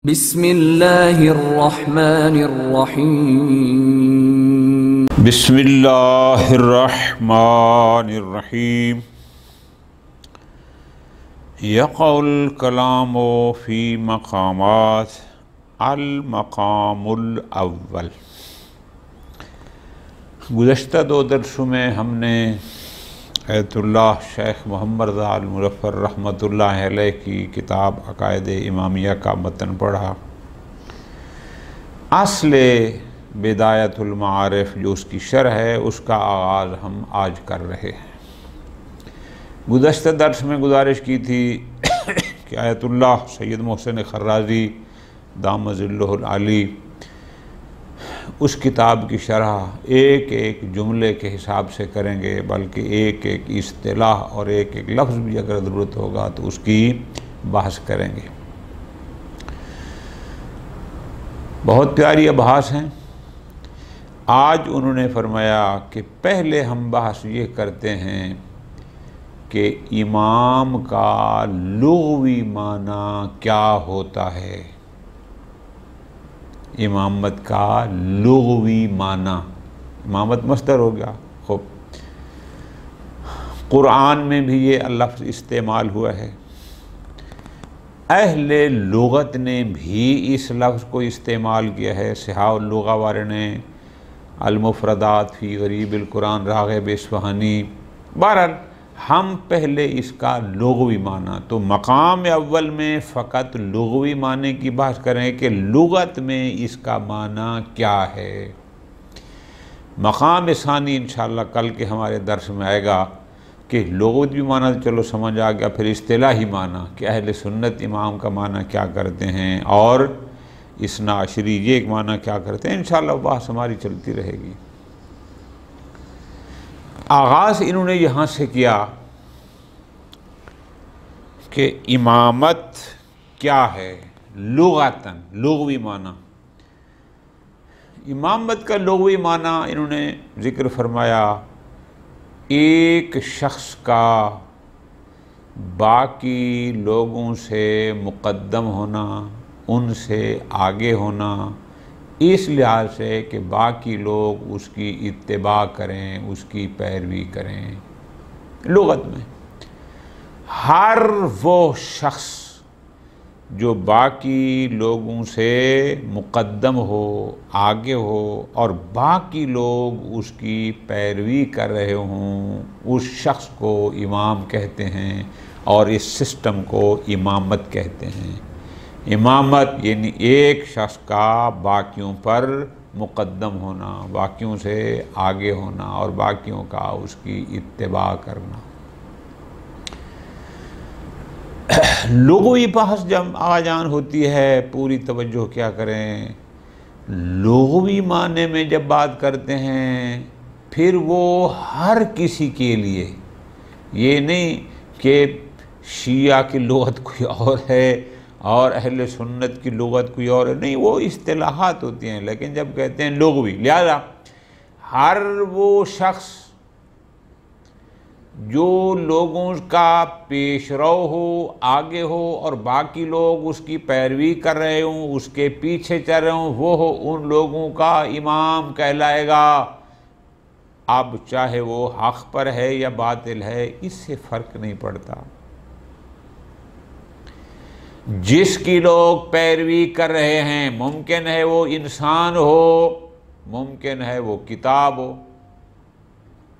बिस्मिल्लाहिर्रहमानिर्रहीम। बिस्मिल्लाहिर्रहमानिर्रहीम। यक़उल कलामो फ़ी मक़ामात अल मक़ामुल अव्वल। गुज़श्ता दो दर्सों में हमने अयतुल्लाह शेख मोहम्मद रज़ा अल मुज़फ़्फ़र रहमतुल्लाह अलैह की किताब अक़ाइद इमामिया का मतन पढ़ा। अस्ल बिदायतुल मारिफ़ जो उसकी शरह है, उसका आगाज़ हम आज कर रहे हैं। गुज़श्ता दर्स में गुजारिश की थी कि आयतुल्लाह सैयद मोहसिन खर्राज़ी दामज़िल्लुहुल आली उस किताब की शरह एक एक जुमले के हिसाब से करेंगे, बल्कि एक एक इस्तिलाह और एक एक लफ्ज़ भी अगर ज़रूरत होगा तो उसकी बहस करेंगे। बहुत प्यारी अबहास हैं। आज उन्होंने फरमाया कि पहले हम बहस ये करते हैं कि इमाम का लुग़वी माना क्या होता है। इमामत का लुग़वी माना, इमामत मस्दर हो गया। खूब, कुरान में भी ये लफ्ज़ इस्तेमाल हुआ है। अहले लुग़त ने भी इस लफ्ज़ को इस्तेमाल किया है। सिहाउल लुग़ा वाले ने अल-मुफ़रदात फ़ी ग़रीबिल कुरान राग़िब इस्फ़हानी। बहरहाल हम पहले इसका लुग़वी माना, तो मक़ाम अव्वल में फ़कत लुग़वी माने की बात करें कि लुग़त में इसका माना क्या है। मक़ाम सानी इंशाअल्लाह कल के हमारे दर्स में आएगा कि लुग़वी माना तो चलो समझ आ गया, फिर इस्तिलाही माना कि अहले सुन्नत इमाम का माना क्या करते हैं और इसना अशरी ये एक माना क्या करते हैं। इंशाअल्लाह बात हमारी चलती रहेगी। आगाज़ इन्होंने यहाँ से किया कि इमामत क्या है लुग़तन, लुग़वी माना। इमामत का लुग़वी माना इन्होंने ज़िक्र फरमाया, एक शख्स का बाकी लोगों से मुक़द्दम होना, उनसे आगे होना, इस लिहाज से कि बाकी लोग उसकी इत्तिबा करें, उसकी पैरवी करें। लुग़त में हर वो शख्स जो बाकी लोगों से मुक़द्दम हो, आगे हो और बाकी लोग उसकी पैरवी कर रहे हों, उस शख्स को इमाम कहते हैं और इस सिस्टम को इमामत कहते हैं। इमामत यानी एक शख्स का बाकियों पर मुक़द्दम होना, बाकियों से आगे होना और बाकियों का उसकी इत्तिबा करना। लुग़वी बहस जब आजान होती है, पूरी तवज्जो क्या करें। लुग़वी माने में जब बात करते हैं फिर वो हर किसी के लिए, ये नहीं कि शिया की लुग़त कोई और है और अहले सुन्नत की लुग़त कोई और है, नहीं, वो इस्तिलाहात होती हैं। लेकिन जब कहते हैं लुग़वी, लिहाजा हर वो शख्स जो लोगों का पेशरो हो, आगे हो और बाकी लोग उसकी पैरवी कर रहे हों, उसके पीछे चल रहे हों, वो हो उन लोगों का इमाम कहलाएगा। अब चाहे वो हक़ पर है या बातिल है, इससे फ़र्क नहीं पड़ता। जिसकी लोग पैरवी कर रहे हैं, मुमकिन है वो इंसान हो, मुमकिन है वो किताब हो,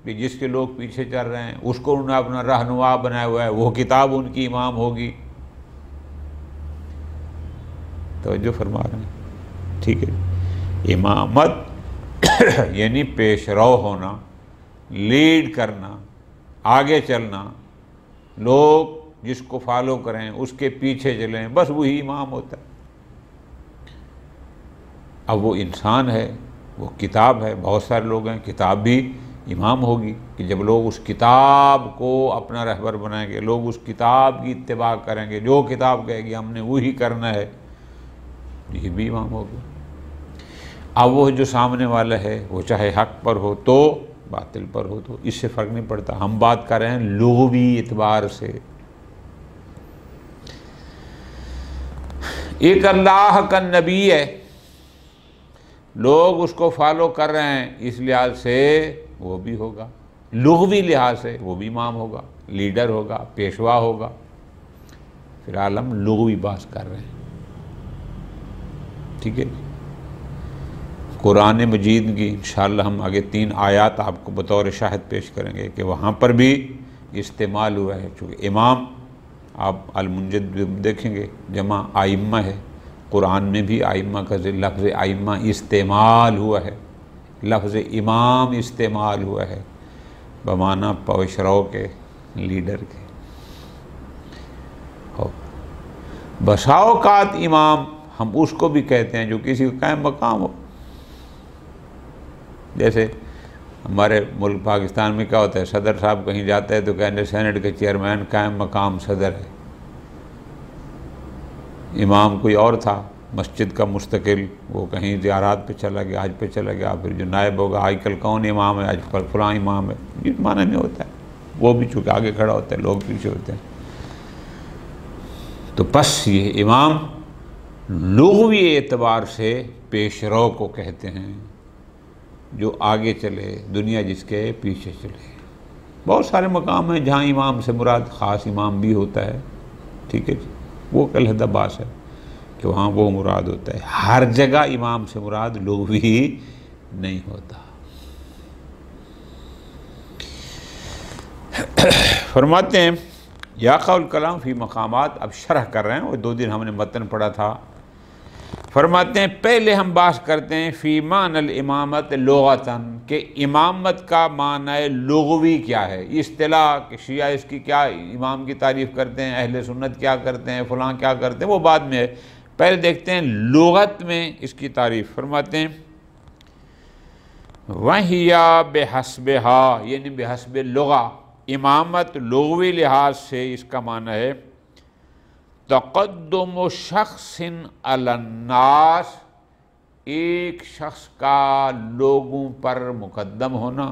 जिसके लोग पीछे चल रहे हैं उसको उन्होंने अपना रहनुमा बनाया हुआ है, वो किताब उनकी इमाम होगी। तवज्जो फरमा रहे हैं, ठीक है। इमामत यानी पेशरो होना, लीड करना, आगे चलना, लोग जिसको फॉलो करें उसके पीछे चलें, बस वही इमाम होता है। अब वो इंसान है, वो किताब है, बहुत सारे लोग हैं, किताब भी इमाम होगी कि जब लोग उस किताब को अपना रहबर बनाएंगे, लोग उस किताब की इत्तिबा करेंगे, जो किताब कहेगी हमने वही करना है, ये भी इमाम होगी। अब वो जो सामने वाला है वो चाहे हक़ पर हो तो बातिल पर हो तो इससे फ़र्क नहीं पड़ता। हम बात कर रहे हैं लुग़वी इतबार से। एक अल्लाह का नबी है, लोग उसको फॉलो कर रहे हैं, इस लिहाज से वो भी होगा, लुग़वी लिहाज से वो भी इमाम होगा, लीडर होगा, पेशवा होगा। फिर आलम लुग़वी बात कर रहे हैं, ठीक है। कुरान मजीद की इंशाअल्लाह हम आगे 3 आयात आपको बतौर शाहिद पेश करेंगे कि वहाँ पर भी इस्तेमाल हुआ है। चूँकि इमाम आप अल-मुंजिद देखेंगे जमा आइम्मा है, कुरान में भी आइम्मा का लफ्ज़ आइम्मा इस्तेमाल हुआ है, लफ्ज़ इमाम इस्तेमाल हुआ है बमाना पवशराव के, लीडर के। हो बसाओकात इमाम हम उसको भी कहते हैं जो किसी का कायम मकाम हो। जैसे हमारे मुल्क पाकिस्तान में क्या होता है, सदर साहब कहीं जाते हैं तो कहते हैं सेनेट के चेयरमैन कायम मकाम सदर है। इमाम कोई और था मस्जिद का मुस्तकिल, वो कहीं ज़ियारात पे चला गया, हज पे चला गया, फिर जो नायब होगा आजकल कौन इमाम है, आज पर फलां इमाम है, जिस माने में होता है। वो भी चूँकि आगे खड़ा होता है, लोग पीछे होते हैं। तो बस ये इमाम लुग़वी एतबार से पेशरो को कहते हैं, जो आगे चले, दुनिया जिसके पीछे चले। बहुत सारे मकाम हैं जहाँ इमाम से मुराद ख़ास इमाम भी होता है, ठीक है जी, वो अलहदा बात है कि वहाँ वो मुराद होता है। हर जगह इमाम से मुराद लुग़वी नहीं होता। फरमाते हैं या कौल कलाम फ़ी मकामात, अब शरह कर रहे हैं, और 2 दिन हमने मतन पढ़ा था। फरमाते हैं पहले हम बात करते हैं फ़ी मानल इमामत लुग़तन, के इमामत का माना लुग़वी क्या है, इस्तिलाह कि शिया इसकी क्या इमाम की तारीफ़ करते हैं, अहले सुन्नत क्या करते हैं, फ़लाँ क्या करते हैं, वो बाद में है। पहले देखते हैं लुग़त में इसकी तारीफ़। फरमाते हैं वहिया बेहस्बहा, यानी बेहस्ब लुग़ा, इमामत लुग़वी लिहाज से इसका माना है तक़द्दुम शख़्सिन अलन्नास, एक शख्स का लोगों पर मुक़द्दम होना,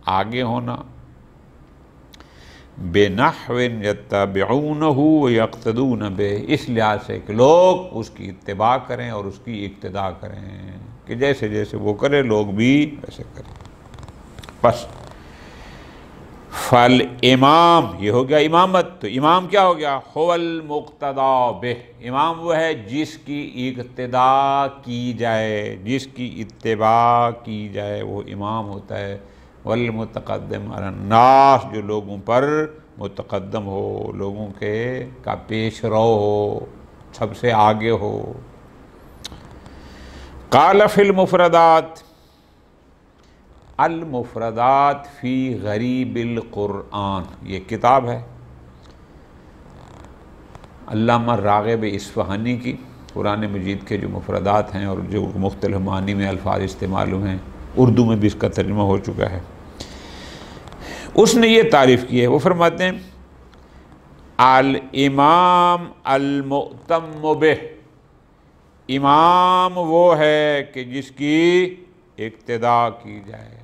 आगे होना, बेनहविन यत्तबिऊनहु व यक़्तदून बिही, इस लिहाज से कि लोग उसकी इत्तिबा करें और उसकी इक़्तिदा करें, कि जैसे जैसे वो करे लोग भी वैसे करें। बस फल इमाम, ये हो गया इमामत। तो इमाम क्या हो गया, हुवल मुक़्तदा बिह, इमाम वो है जिसकी इक़्तिदा की जाए, जिसकी इत्तिबा की जाए, वो इमाम होता है। वल मुतक़द्दिम अलन्नास, जो लोगों पर मुतक़द्दम हो, लोगों के का पेश रो हो, सबसे आगे हो। क़ाल फ़िल मुफ़रदात, अल मुफ़रदात फ़ी ग़रीबिल क़ुरआन, ये किताब है अल्लामा राग़िब इस्फ़हानी की, कुरान मजीद के जो मुफ़रदात हैं और जो मुख्तलिफ़ मानी में अल्फ़ाज़ इस्तेमाल हुए हैं, उर्दू में भी इसका तर्जुमा हो चुका है। उसने ये तारीफ़ की है, वो फरमाते हैं अल इमाम अल मुअ्तम बिह, इमाम वो है कि जिसकी इक़्तिदा की जाए,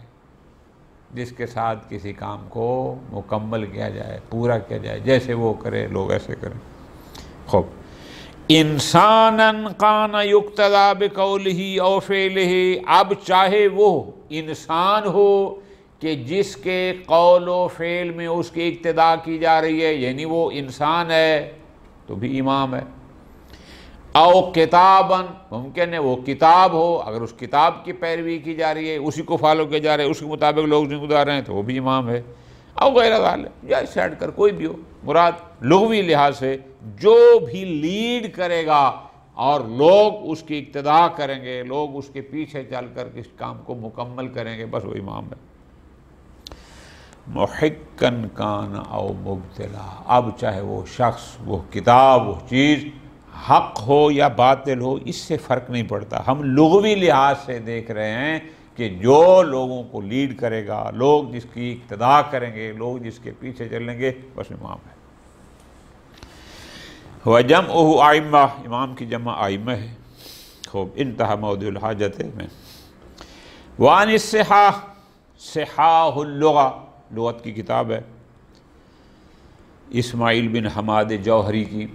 जिसके साथ किसी काम को मुकम्मल किया जाए, पूरा किया जाए, जैसे वो करे लोग ऐसे करें। खूब इंसानन काना युक्तदा बिकौलिही औ फ़ेलिही, अब चाहे वो इंसान हो कि जिसके कौल व फ़ेल में उसकी इक़्तिदा की जा रही है, यानी वो इंसान है तो भी इमाम है। औ किताबन, मुमकिन है वो किताब हो, अगर उस किताब की पैरवी की जा रही है, उसी को फॉलो किया जा रहा है, उसके मुताबिक लोग जिम्मेदार हैं तो वो भी इमाम है। और गैर वाले या साइड कर कोई भी हो, मुराद लुग़वी लिहाज से जो भी लीड करेगा और लोग उसकी इक़्तिदा करेंगे, लोग उसके पीछे चल कर इस काम को मुकम्मल करेंगे, बस वो इमाम है। मुहिक्कन कान औ मुब्तिला, अब चाहे वो शख्स, वो किताब, वो चीज़ हक़ हो या बातिल हो, इससे फ़र्क नहीं पड़ता। हम लुग़वी लिहाज से देख रहे हैं कि जो लोगों को लीड करेगा, लोग जिसकी इक़्तिदा करेंगे, लोग जिसके पीछे चलेंगे, बस इमाम है। व जमअहु आइम्मा, इमाम की जमा आइम्मा है। खूब इंतहा मौदुल हाजत में वान सिहा, सिहाहुल लुग़ा, लुग़त की किताब है इस्माइल बिन हमाद जौहरी की,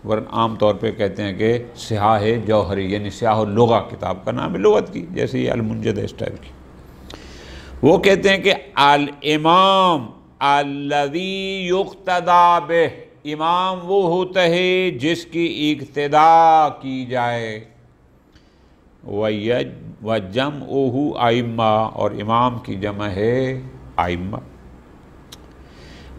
वरन आम तौर पे कहते हैं कि सियाह जौहरी यानी सियाह लुगा किताब का नाम है लुगत की, जैसे ये अल-मुंजद इस टाइप की। वो कहते हैं कि अल इमाम अल्लज़ी युक्तदा बिह, इमाम वो होता है जिसकी इक्तिदा की जाए। व जमअहु आइम्मा, और इमाम की जमा है आइम्मा।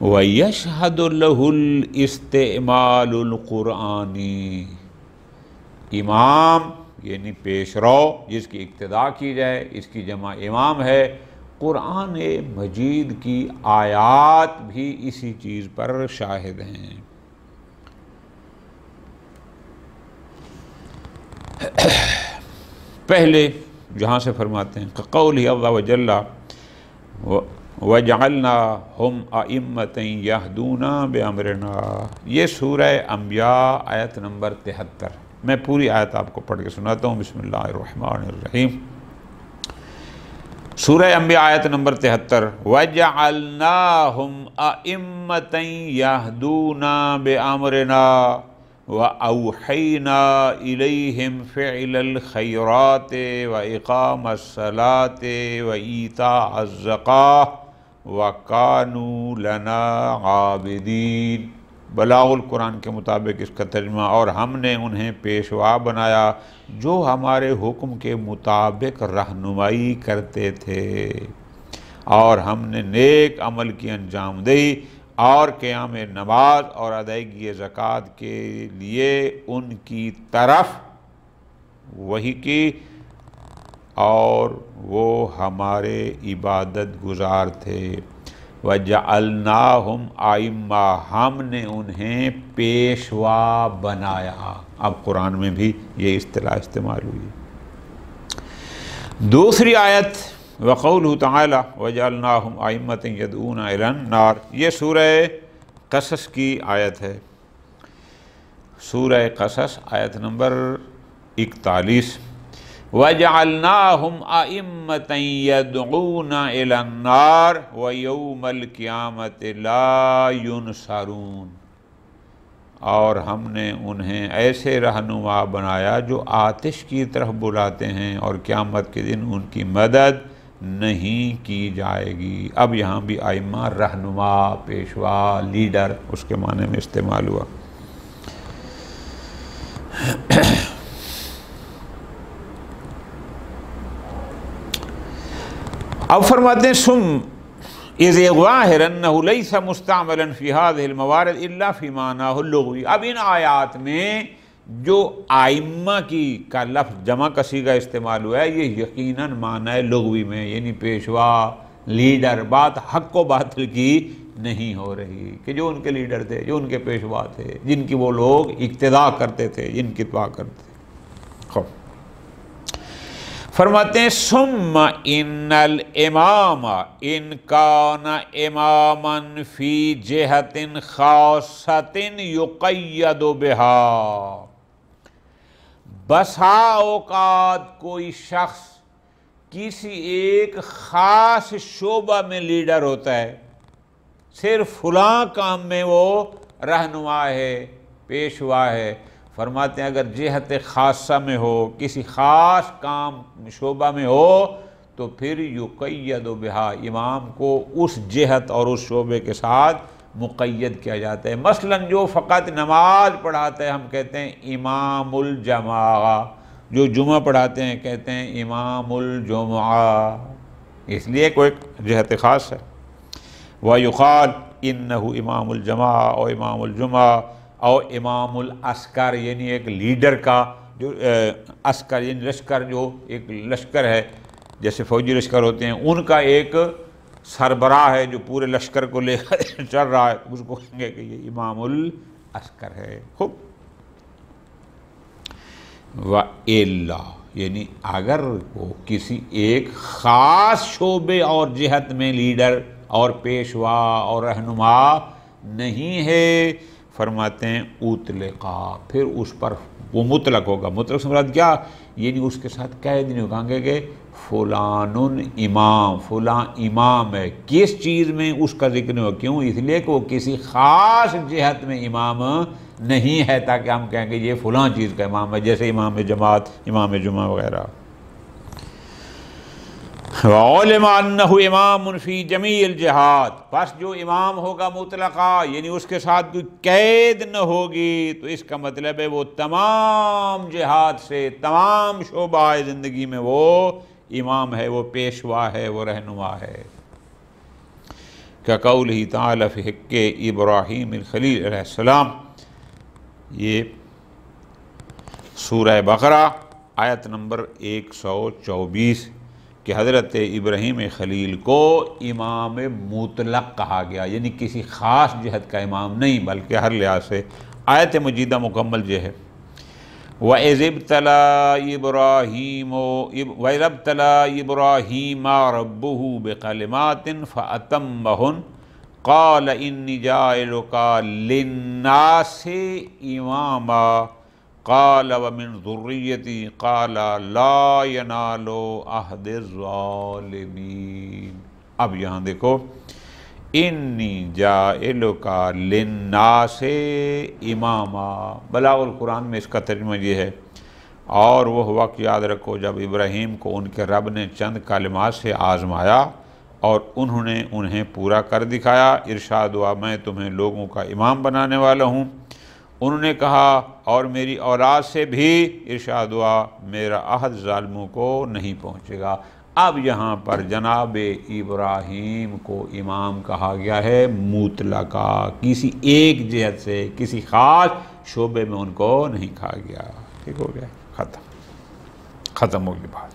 व यशहदु लहुल इस्तेमालुल कुरानी, इमाम यानी पेशरो जिसकी इक्तिदा की जाए, इसकी जमा इमाम है। कुरान मजीद की आयात भी इसी चीज़ पर शाहिद हैं। पहले जहाँ से फरमाते हैं क़ौलिही अज़्ज़ा व जल्ला वजअलना हुम अइम्मतन यहदूना बिअम्रिना, ये सूरह अंबिया आयत नंबर 73। मैं पूरी आयत आपको पढ़ के सुनाता हूँ। बिस्मिल्लाहिर्रहमानिर्रहीम। सूरह अंबिया आयत नंबर 73, वजअलनाहुम अइम्मतन यहदूना बिअम्रिना व औहैना इलैहिम फ़िअलल खैराति व इक़ामस्सलाति व ईताअज़ ज़कात व कानू लना आबिदीन। बलागुल कुरान के मुताबिक इसका तर्जुमा, और हमने उन्हें पेशवा बनाया जो हमारे हुक्म के मुताबिक रहनुमाई करते थे, और हमने नेक अमल की अंजाम दी, और क़याम नमाज और अदायगी ज़कात के लिए उनकी तरफ वही की, और वो हमारे इबादत गुजार थे। वजअलनाहुम आइम्मा, हमने उन्हें पेशवा बनाया। अब कुरान में भी ये इस्तिलाह इस्तेमाल हुई है। दूसरी आयत वक़ौलुहु तआला वजअलनाहुम अइम्मतन यदऊना इलन नार, ये सूरह क़सस की आयत है। सूरह क़सस आयत नंबर 41, वजअलनाहुम अइम्मतन यदऊना इलन नार व यौमल क़ियामति ला युनसरून, और हमने उन्हें ऐसे रहनुमा बनाया जो आतिश की तरफ बुलाते हैं, और क़यामत के दिन उनकी मदद नहीं की जाएगी। अब यहाँ भी आइम्मा रहनुमा, पेशवा, लीडर उसके माने में इस्तेमाल हुआ। अब फरमाते हैं सुम इज़ ज़ाहिर अन्नहु लैसा मुस्तअमलन फ़ी हाज़िहिल मवारिद इल्ला फ़ी मानाहु लुग़वी। अब इन आयात में जो आइम्मा की का लफ्ज़ जमा का सीगा इस्तेमाल हुआ है, ये यकीनन माना है लुग़वी में, यानी पेशवा, लीडर। बात हक़ व बातिल की नहीं हो रही कि जो उनके लीडर थे, जो उनके पेशवा थे, जिनकी वो लोग इक्तिदा करते थे, जिनकी इत्बा करते थे। खूब फरमाते हैं सुम्मा इन्नल इमामा इन काना इमामन फ़ी जिहतिन ख़ासतिन युक़य्यदु बिहा, बसा औक़ात कोई शख्स किसी एक ख़ास शोबा में लीडर होता है, सिर्फ फलां काम में वो रहनुमा है, पेशवा है। फरमाते हैं अगर जिहत ख़ासा में हो, किसी ख़ास काम शोबा में हो, तो फिर युक़य्यदु बिहा, इमाम को उस जिहत और उस शोबे के साथ मुक़य्यद किया जाता है। मसलन जो फ़क़त नमाज पढ़ाता है हम कहते हैं इमामुल जमा, जो जुमा पढ़ाते हैं कहते हैं इमामुल जुमा, इसलिए कोई जिहत ख़ास है। व युक़ाल इन्नहु इमामुल जमा और इमामुल जुमा और इमामुल अस्कर, यानी एक लीडर का जो अस्कर यानी लश्कर, जो एक लश्कर है जैसे फ़ौजी लश्कर होते हैं, उनका एक सरबराह है जो पूरे लश्कर को लेकर चल रहा है, उसको कहेंगे कि ये इमामुल अस्कर है। खूब व इल्ला, यानी अगर वो किसी एक ख़ास शोबे और जिहत में लीडर और पेशवा और रहनुमा नहीं है, फरमाते हैं उतलका, फिर उस पर वो मुतलक होगा। मुतलक से मुराद क्या, यानी उसके साथ कैद नहीं होगा कि फ़ुलानुन इमाम, फ़ुलां इमाम है, किस चीज़ में उसका जिक्र नहीं होगा। क्यों? इसलिए कि वो किसी ख़ास जिहत में इमाम नहीं है ताकि हम कहेंगे ये फ़लाँ चीज़ का इमाम है, जैसे इमाम जमात, इमाम जुमा वगैरह। वअलमअन्नहु इमामुन फ़ी जमील जिहाद, बस जो इमाम होगा मुतलका, यानी उसके साथ कोई कैद न होगी, तो इसका मतलब है वो तमाम जिहाद से, तमाम शोबा ज़िंदगी में वो इमाम है, वो पेशवा है, वो रहनुमा है। का कौलिही तआला फ़ी हक़्क़ि इब्राहीम खलील अलैहिस्सलाम, ये सूरह बकरा आयत नंबर 124 कि हज़रत इब्राहीम खलील को इमाम मुतलक कहा गया, यानी किसी ख़ास जहत का इमाम नहीं बल्कि हर लिहाज से। आयत मजीदा मुकम्मल जो है, वइज़ब्तला इब्राहीम रब्बुहु बिकलिमातिन फ़अतम्महुन क़ाल इन्नी जाइलुका लिन्नासि इमामा क़ाल व मिन ज़ुर्रिय्यती क़ाल ला यनालु अहदिज़्ज़ालिमीन। अब यहाँ देखो, इन्नी जाइलुका लिन्नासि इमामा, बलागुल कुरान में इसका तर्जुमा ये है, और वह वक्त याद रखो जब इब्राहीम को उनके रब ने चंद कलिमात से आज़माया और उन्होंने उन्हें पूरा कर दिखाया। इरशाद हुआ, मैं तुम्हें लोगों का इमाम बनाने वाला हूँ। उन्होंने कहा, और मेरी औलाद से भी। इरशाद हुआ, मेरा अहद ज़ालिमों को नहीं पहुँचेगा। अब यहाँ पर जनाब इब्राहीम को इमाम कहा गया है मुतलका, किसी एक जहत से, किसी ख़ास शोबे में उनको नहीं कहा गया। ठीक हो गया, ख़त्म हो गई बात।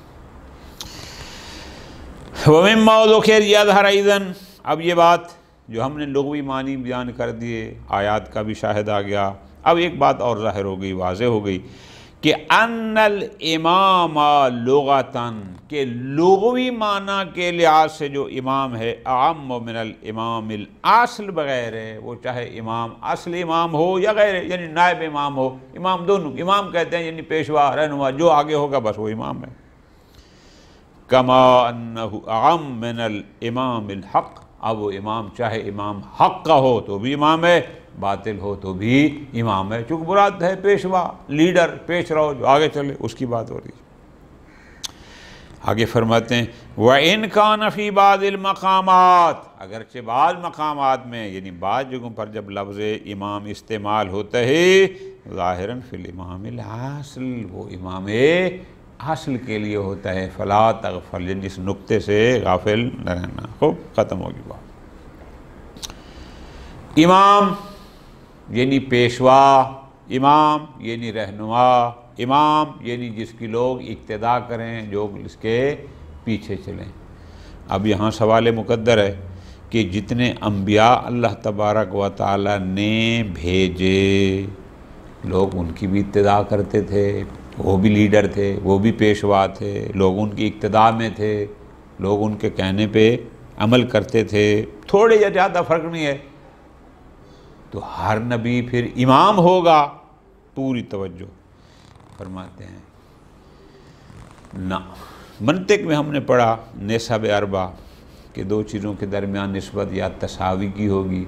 वमिम्मा ज़ुकिर यज़हर ऐज़न, अब ये बात जो हमने लुग़वी मानी बयान कर दिए, आयात का भी शाहिद आ गया। अब एक बात और ज़ाहिर हो गई, वाज़ेह हो गई कि अन्नल इमामा लुग़तन, के लुग़वी माना के लिहाज से जो इमाम है अअम्म मिनल इमामिल अस्ल बग़ैर है, वो चाहे इमाम असल इमाम हो या गैर, यानी नायब इमाम हो, इमाम दोनों। इमाम कहते हैं यानी पेशवा, रहनुमा, जो आगे होगा बस वो इमाम है। कमा अन्नहु अअम्म मिनल इमामिल हक़, अब वो इमाम चाहे इमाम हक़ का हो तो भी इमाम है, बातिल हो तो भी इमाम है, चूँकि मुराद है पेशवा, लीडर, पेश रहो, जो आगे चले, उसकी बात हो रही है। आगे फरमाते हैं, व इन कान फ़ी बाज़िल मक़ामात, अगरचे बाज़ मक़ामात में, यानी बाज़ जगहों पर जब लफ्ज़ इमाम इस्तेमाल होता है, ज़ाहिरन फ़िल इमामिल अस्ल, वो इमाम असल के लिए होता है। फ़ला तग़फ़ल, जिस नुक्ते से गाफिल न रहना। खूब, ख़त्म होगी बात। इमाम यानी पेशवा, इमाम यानी रहनुमा, इमाम यानी जिसकी लोग इक्तिदा करें, जो इसके पीछे चलें। अब यहाँ सवाल मुक़द्दर है कि जितने अम्बिया अल्लाह तबारक व तआला ने भेजे, लोग उनकी भी इक्तिदा करते थे, वो भी लीडर थे, वो भी पेशवा थे, लोग उनकी इक्तिदा में थे, लोग उनके कहने पे अमल करते थे, थोड़े या ज़्यादा फ़र्क नहीं है। तो हर नबी फिर इमाम होगा, पूरी तवज्जो फरमाते हैं ना। मंतिक में हमने पढ़ा नेसब अरबा कि दो चीज़ों के दरमियान निस्बत या तसावी की होगी,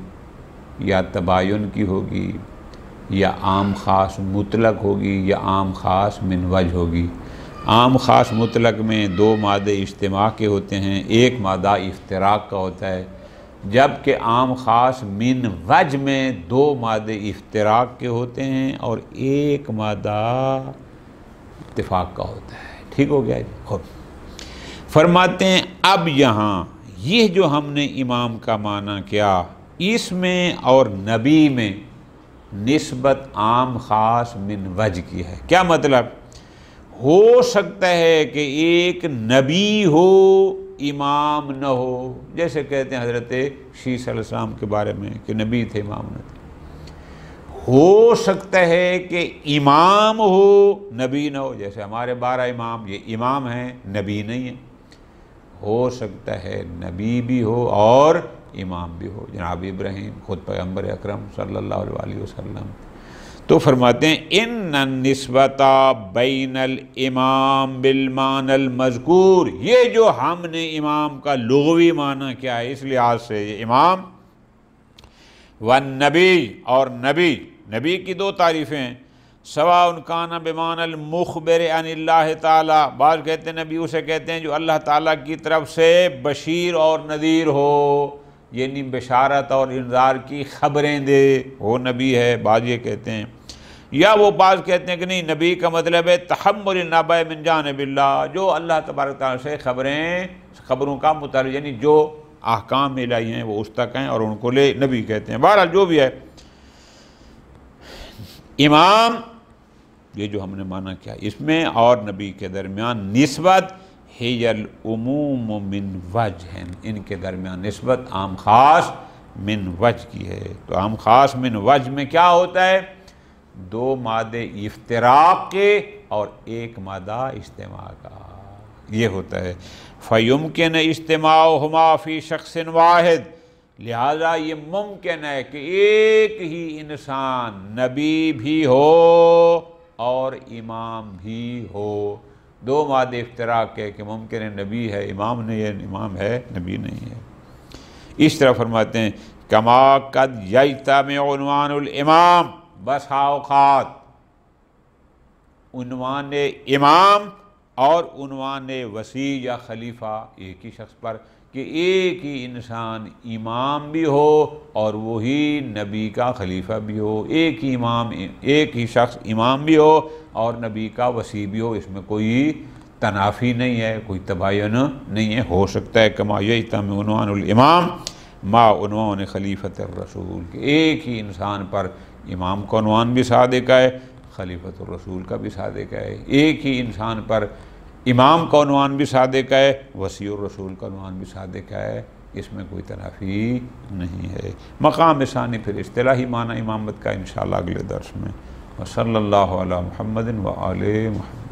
या तबायुन की होगी, या आम ख़ास मुतलक होगी, या आम ख़ास मिन वजह होगी। आम ख़ास मुतलक में दो मादे इज्तिमा के होते हैं, एक मादा इफ्तिराक का होता है, जबकि आम ख़ास मिन वजह में दो मादे इफ्तिराक के होते हैं और एक मादा इत्तिफाक का होता है। ठीक हो गया जी। खूब फरमाते हैं, अब यहाँ ये जो हमने इमाम का माना किया, इसमें और नबी में निस्बत आम ख़ास मिन वजह की है। क्या मतलब? हो सकता है कि एक नबी हो, इमाम न हो। जैसे कहते हैं हज़रत शीस अलैहिस्सलाम के बारे में कि नबी थे, इमाम न थे। हो सकता है कि इमाम हो, नबी न हो। जैसे हमारे 12 इमाम, ये इमाम हैं, नबी नहीं है। हो सकता है नबी भी हो और इमाम भी हो। जनाब इब्राहीम ख़ुद पैगम्बर अकरम सल्लल्लाहु अलैहि वसल्लम। तो फरमाते हैं, इन्ना निस्बता बैनल इमाम बिल मानल मज़कूर, ये जो हमने इमाम का लुग़वी माना क्या है, इस लिहाज से ये इमाम व नबी और नबी नबी की दो तारीफ़ें हैं, सवा उनकाना बेमान मुखबर अनिल्लाह ताला, बाज़ कहते हैं नबी उसे कहते हैं जो अल्लाह ताला की तरफ से बशीर और नज़ीर हो, यानी बशारत और इंज़ार की ख़बरें दे, वो नबी है। बाज़ ये कहते हैं, या वो बाज़ कहते हैं कि नहीं, नबी का मतलब है तहम्मुल नबअ मिन जानिबिल्लाह, जो अल्लाह तबारक तआला से ख़बरों का मुतालिक, यानी जो अहकाम में लाई हैं वो उस तक हैं और उनको ले नबी कहते हैं। बहरहाल जो भी है, इमाम ये जो हमने माना क्या, इसमें और नबी के दरमियान निस्बत हियल उमूम मिन वजहन, इनके दरमियान निस्बत आम ख़ास मिन वज की है। तो आम ख़ास मिन वज में क्या होता है, दो मादे इफ्तिराक के और एक मादा इज्तिमा का, ये होता है। फ़युमकिन इज्तिमाउहुमा फ़ी शख़्सिन वाहिद, लिहाजा ये मुमकिन है कि एक ही इंसान नबी भी हो और इमाम भी हो। दो मादे इफ्तिराक के कि मुमकिन है नबी है इमाम नहीं है, इमाम है नबी नहीं है। इस तरह फरमाते हैं, कमा कद यज्तमिउ उन्वानुल इमाम, बस औक़ात उन्वान इमाम और उन्वान वसी या खलीफा एक ही शख्स पर, कि एक ही इंसान इमाम भी हो और वही नबी का खलीफा भी हो, एक ही इमाम, एक ही शख्स इमाम भी हो और नबी का वसी भी हो, इसमें कोई तनाफ़ी नहीं है, कोई तबायन नहीं है। हो सकता है कमा यज्तमिउ उन्वानुल इमाम मा उन्वान खलीफत रसूल, कि एक ही इंसान पर इमाम का उन्वान भी सादिक़ है, खलीफत रसूल का भी सादिक़ है। एक ही इंसान पर इमाम का उन्वान भी सादिक़ है, वसी रसूल का उन्वान भी सादिक़ है, इसमें कोई तनाफ़ी नहीं है। मकाम सानी फिर इस्तिलाही माना इमामत का इंशाअल्लाह अगले दर्स में। व सल्लल्लाहु अला मुहम्मदिन व आले मुहम्मद।